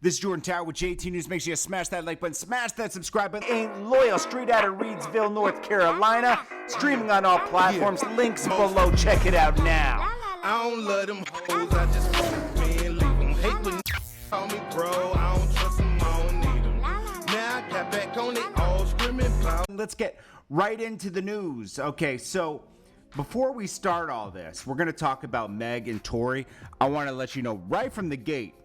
This is Jordan Tower with JT News. Make sure you smash that like button, smash that subscribe button. Ain't loyal, straight out of Reidsville, North Carolina. Streaming on all platforms. Links below. Check it out now. I don't love them hoes. I just want me and leave them. Hate when call me bro. I don't trust them. I don't need them. Now I got back on it, all screaming pound. Let's get right into the news. Okay, so before we start all this, we're going to talk about Meg and Tory. I want to let you know right from the gate,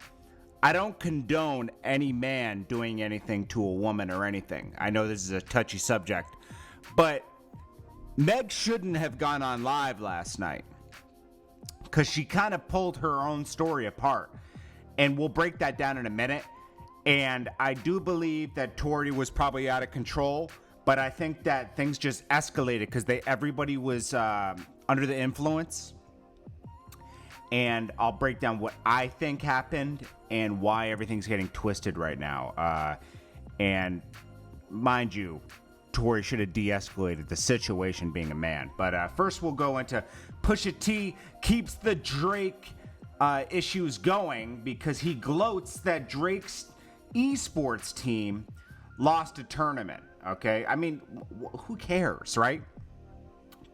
I don't condone any man doing anything to a woman or anything. I know this is a touchy subject, but Meg shouldn't have gone on live last night because she kind of pulled her own story apart. And we'll break that down in a minute. And I do believe that Tory was probably out of control, but I think that things just escalated because everybody was under the influence. And I'll break down what I think happened and why everything's getting twisted right now. And mind you, Tory should have de-escalated the situation being a man. But first we'll go into Pusha T keeps the Drake issues going because he gloats that Drake's esports team lost a tournament. Okay? I mean, who cares, right?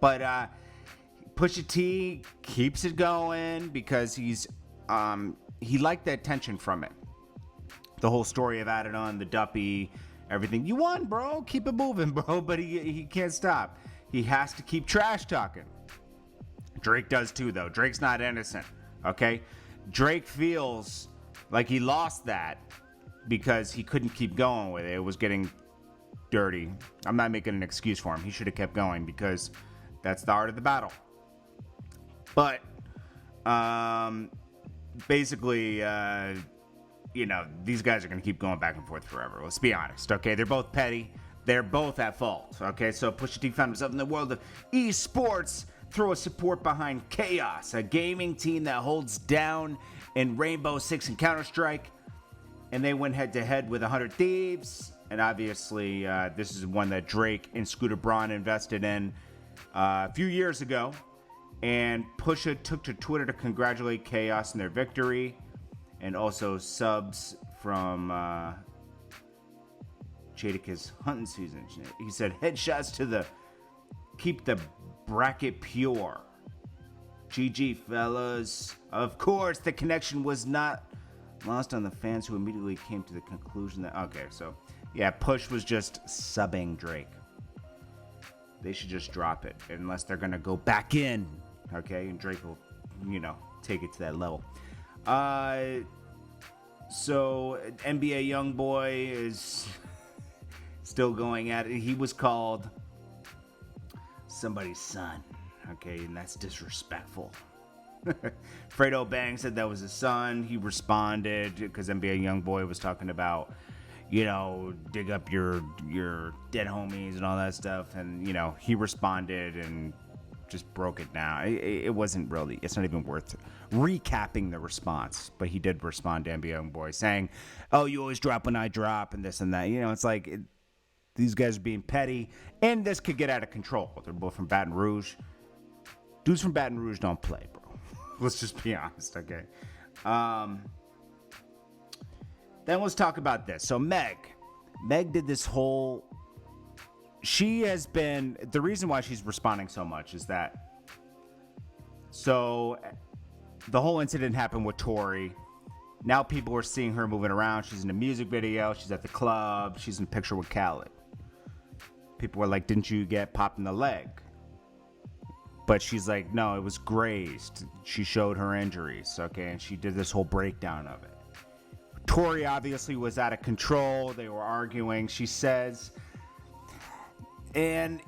But Pusha T keeps it going because he liked the attention from it. The whole story of adding on the Duppy, everything. You won, bro. Keep it moving, bro. But he can't stop. He has to keep trash talking. Drake does too, though. Drake's not innocent, okay? Drake feels like he lost that because he couldn't keep going with it. It was getting dirty. I'm not making an excuse for him. He should have kept going because that's the art of the battle. But basically, these guys are going to keep going back and forth forever. Let's be honest, okay? They're both petty. They're both at fault, okay? So Pusha T found himself in the world of esports. Throw a support behind Chaos, a gaming team that holds down in Rainbow Six and Counter-Strike. And they went head-to-head with 100 Thieves. And obviously, this is one that Drake and Scooter Braun invested in a few years ago. And Pusha took to Twitter to congratulate Chaos on their victory. And also subs from Jadakiss hunting season. He said, headshots to the keep the bracket pure. GG, fellas. Of course, the connection was not lost on the fans who immediately came to the conclusion that... Okay, so, yeah, Push was just subbing Drake. They should just drop it, unless they're going to go back in. Okay, and Drake will, take it to that level. So, NBA YoungBoy is still going at it. He was called somebody's son, okay, and that's disrespectful. Fredo Bang said that was his son. He responded because NBA YoungBoy was talking about, dig up your dead homies and all that stuff, and he responded and just broke it down. It wasn't really, it's not even worth recapping the response, but he did respond to NBA YoungBoy saying, oh, you always drop when I drop and this and that. It's like these guys are being petty and this could get out of control. They're both from Baton Rouge. Dudes from Baton Rouge don't play, bro. Let's just be honest, okay? Then let's talk about this. So Meg did this whole... She has been... The reason why she's responding so much is that... So, the whole incident happened with Tory. Now people are seeing her moving around. She's in a music video. She's at the club. She's in a picture with Khaled. People were like, didn't you get popped in the leg? But she's like, no, it was grazed. She showed her injuries, okay? And she did this whole breakdown of it. Tory obviously was out of control. They were arguing. She says... And,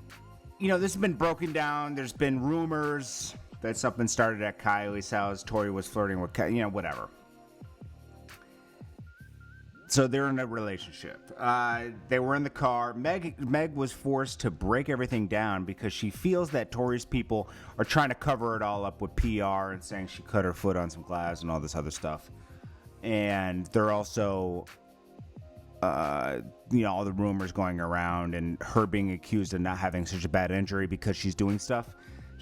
this has been broken down. There's been rumors that something started at Kylie's house. Tory was flirting with Kylie, whatever. So they're in a relationship. They were in the car. Meg was forced to break everything down because she feels that Tory's people are trying to cover it all up with PR and saying she cut her foot on some glass and all this other stuff. And they're also... all the rumors going around and her being accused of not having such a bad injury because she's doing stuff.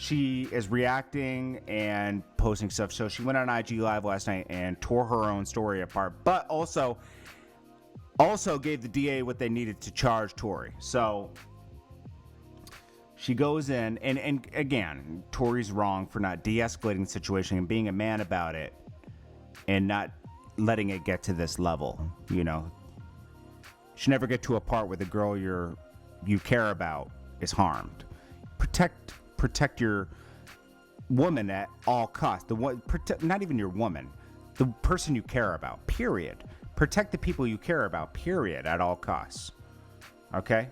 she is reacting and posting stuff. So she went on IG Live last night and tore her own story apart, but also gave the DA what they needed to charge Tory. So she goes in, and again, Tory's wrong for not de-escalating the situation and being a man about it and not letting it get to this level, you know. Should never get to a part where the girl you care about is harmed. Protect your woman at all costs. Not even your woman, the person you care about, period. Protect the people you care about, period, at all costs. Okay?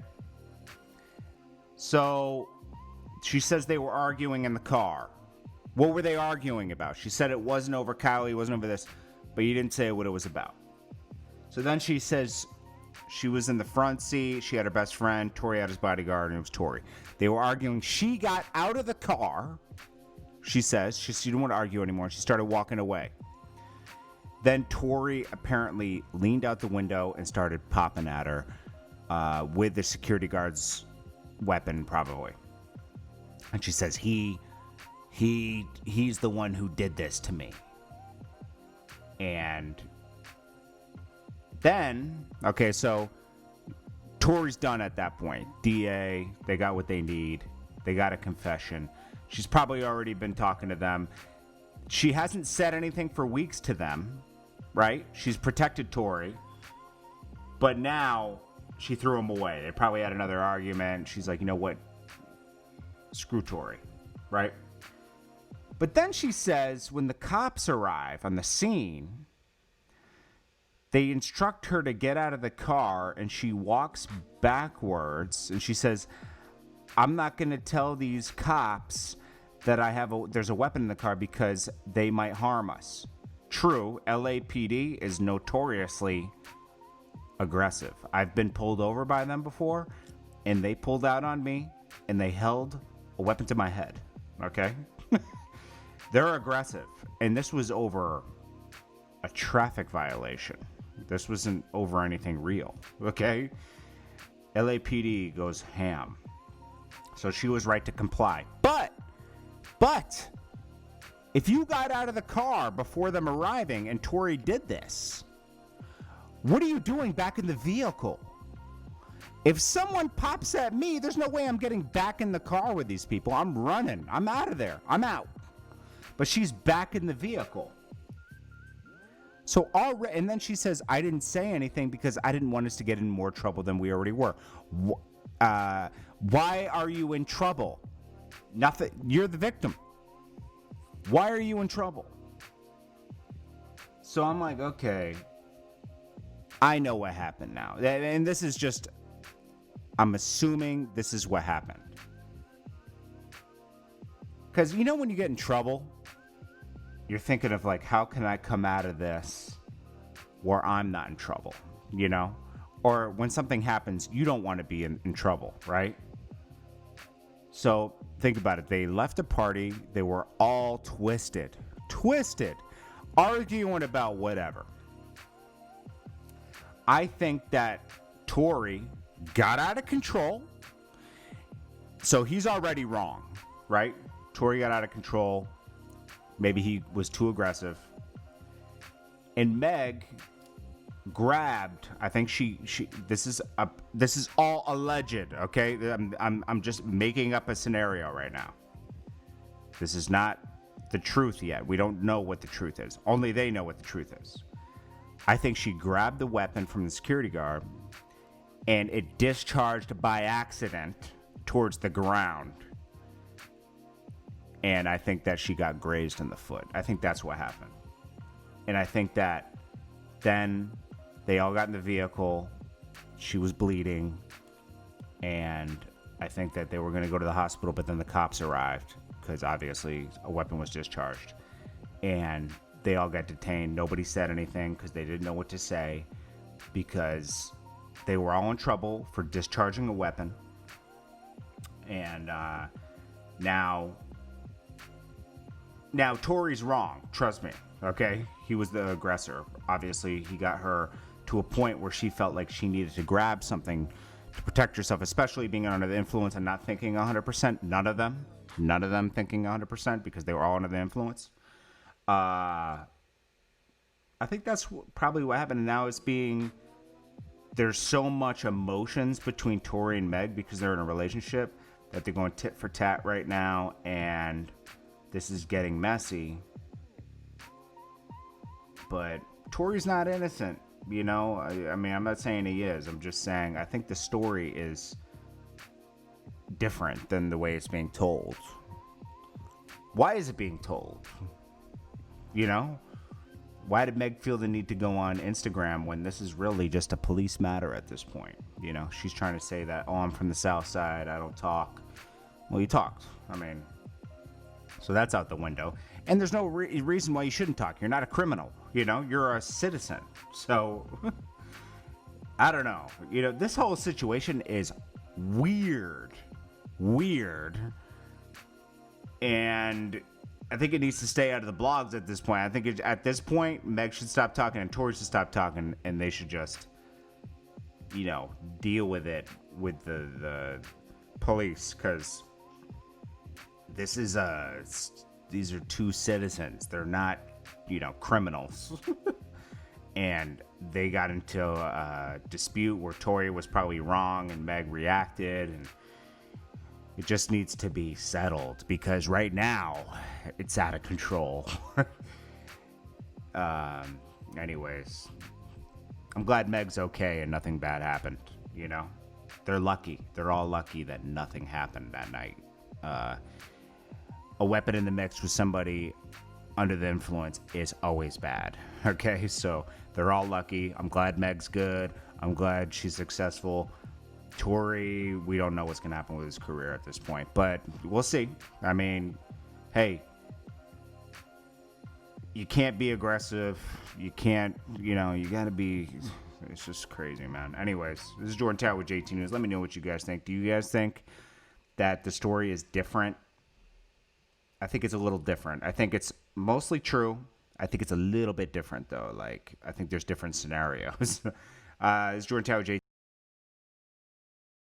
So she says they were arguing in the car. What were they arguing about? She said it wasn't over Kylie, it wasn't over this, but you didn't say what it was about. So then she says she was in the front seat, she had her best friend, Tory had his bodyguard, and it was Tory. They were arguing. She got out of the car, she says. She didn't want to argue anymore. She started walking away. Then Tory apparently leaned out the window and started popping at her with the security guard's weapon, probably. And she says, he's the one who did this to me. And then, okay, so Tory's done at that point. DA, they got what they need. They got a confession. She's probably already been talking to them. She hasn't said anything for weeks to them, right? She's protected Tory. But now she threw him away. They probably had another argument. She's like, you know what? Screw Tory, right? But then she says when the cops arrive on the scene, they instruct her to get out of the car, and she walks backwards, and she says, I'm not going to tell these cops that there's a weapon in the car because they might harm us. True, LAPD is notoriously aggressive. I've been pulled over by them before, and they pulled out on me, and they held a weapon to my head, okay? They're aggressive, and this was over a traffic violation. This wasn't over anything real, okay? LAPD goes ham. So she was right to comply. But, if you got out of the car before them arriving and Tory did this, what are you doing back in the vehicle? If someone pops at me, there's no way I'm getting back in the car with these people. I'm running. I'm out of there. I'm out. But she's back in the vehicle. So and then she says, I didn't say anything because I didn't want us to get in more trouble than we already were. Why are you in trouble? Nothing. You're the victim. Why are you in trouble? So I'm like, okay, I know what happened now. And this is just, I'm assuming this is what happened. Because you know when you get in trouble, you're thinking of like, how can I come out of this where I'm not in trouble, you know? Or when something happens, you don't want to be in trouble, right? So think about it. They left a party. They were all twisted, arguing about whatever. I think that Tory got out of control. So he's already wrong, right? Tory got out of control. Maybe he was too aggressive. And Meg grabbed, I think she this is all alleged, okay? I'm just making up a scenario right now. This is not the truth yet. We don't know what the truth is. Only they know what the truth is. I think she grabbed the weapon from the security guard and it discharged by accident towards the ground. And I think that she got grazed in the foot. I think that's what happened. And I think that then they all got in the vehicle. She was bleeding. And I think that they were going to go to the hospital, but then the cops arrived because obviously a weapon was discharged. And they all got detained. Nobody said anything because they didn't know what to say because they were all in trouble for discharging a weapon. And now Tory's wrong. Trust me. Okay? He was the aggressor. Obviously, he got her to a point where she felt like she needed to grab something to protect herself, especially being under the influence and not thinking 100%. None of them. none of them thinking 100% because they were all under the influence. I think that's probably what happened. And now it's there's so much emotions between Tory and Meg because they're in a relationship that they're going tit for tat right now, and this is getting messy. But Tory's not innocent, you know? I mean, I'm not saying he is. I'm just saying I think the story is different than the way it's being told. Why is it being told? You know? Why did Meg feel the need to go on Instagram when this is really just a police matter at this point? You know, she's trying to say that, oh, I'm from the South Side, I don't talk. Well, you talked. I mean, so that's out the window. And there's no reason why you shouldn't talk. You're not a criminal, you know? You're a citizen. So, I don't know. You know, this whole situation is weird. And I think it needs to stay out of the blogs at this point. I think at this point, Meg should stop talking and Tory should stop talking, and they should just, you know, deal with it with the police, because these are two citizens. They're not, you know, criminals. And they got into a dispute where Tory was probably wrong and Meg reacted, and it just needs to be settled because right now it's out of control. Anyways, I'm glad Meg's okay and nothing bad happened, you know? They're lucky. They're all lucky that nothing happened that night. A weapon in the mix with somebody under the influence is always bad, okay? So they're all lucky. I'm glad Meg's good. I'm glad she's successful. Tory, we don't know what's going to happen with his career at this point, but we'll see. I mean, hey, you can't be aggressive. You can't, you know, you got to be, it's just crazy, man. Anyways, this is Jordan Tower with JT News. Let me know what you guys think. Do you guys think that the story is different? I think it's a little different. I think it's mostly true. I think it's a little bit different, though. Like, I think there's different scenarios. This is Jordan Tower with JT